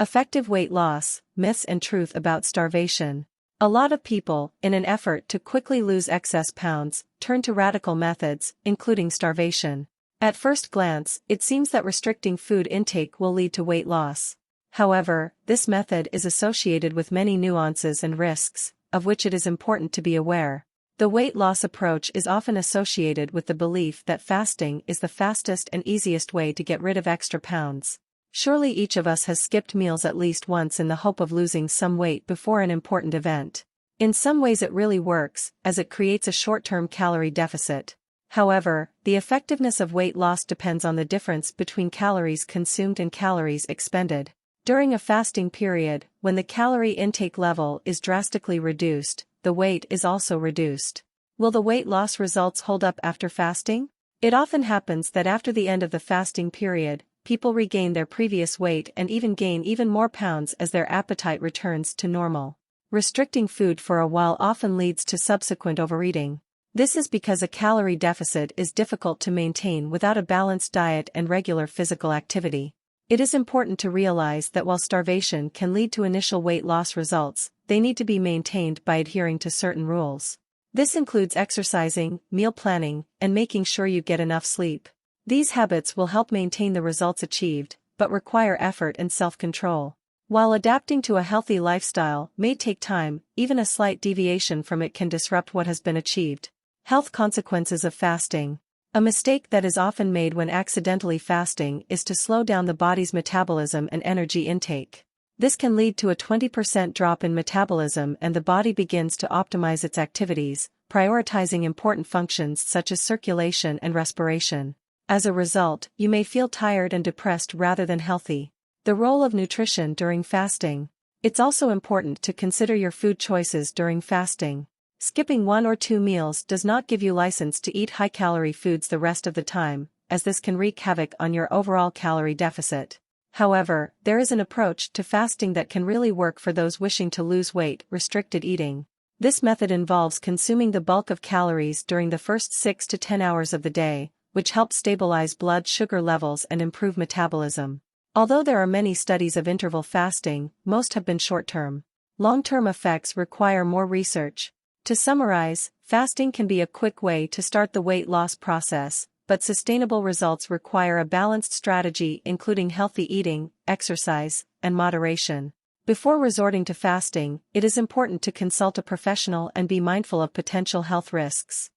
Effective weight loss, myths and truth about starvation. A lot of people, in an effort to quickly lose excess pounds, turn to radical methods, including starvation. At first glance, it seems that restricting food intake will lead to weight loss. However, this method is associated with many nuances and risks, of which it is important to be aware. The weight loss approach is often associated with the belief that fasting is the fastest and easiest way to get rid of extra pounds. Surely each of us has skipped meals at least once in the hope of losing some weight before an important event. In some ways it really works, as it creates a short-term calorie deficit. However, the effectiveness of weight loss depends on the difference between calories consumed and calories expended. During a fasting period, when the calorie intake level is drastically reduced, the weight is also reduced. Will the weight loss results hold up after fasting? It often happens that after the end of the fasting period, people regain their previous weight and even gain even more pounds as their appetite returns to normal. Restricting food for a while often leads to subsequent overeating. This is because a calorie deficit is difficult to maintain without a balanced diet and regular physical activity. It is important to realize that while starvation can lead to initial weight loss results, they need to be maintained by adhering to certain rules. This includes exercising, meal planning, and making sure you get enough sleep. These habits will help maintain the results achieved, but require effort and self-control. While adapting to a healthy lifestyle may take time, even a slight deviation from it can disrupt what has been achieved. Health consequences of fasting. A mistake that is often made when accidentally fasting is to slow down the body's metabolism and energy intake. This can lead to a 20% drop in metabolism and the body begins to optimize its activities, prioritizing important functions such as circulation and respiration. As a result, you may feel tired and depressed rather than healthy. The role of nutrition during fasting. It's also important to consider your food choices during fasting. Skipping 1 or 2 meals does not give you license to eat high-calorie foods the rest of the time, as this can wreak havoc on your overall calorie deficit. However, there is an approach to fasting that can really work for those wishing to lose weight: restricted eating. This method involves consuming the bulk of calories during the first 6 to 10 hours of the day, which helps stabilize blood sugar levels and improve metabolism. Although there are many studies of interval fasting, most have been short-term. Long-term effects require more research. To summarize, fasting can be a quick way to start the weight loss process, but sustainable results require a balanced strategy including healthy eating, exercise, and moderation. Before resorting to fasting, it is important to consult a professional and be mindful of potential health risks.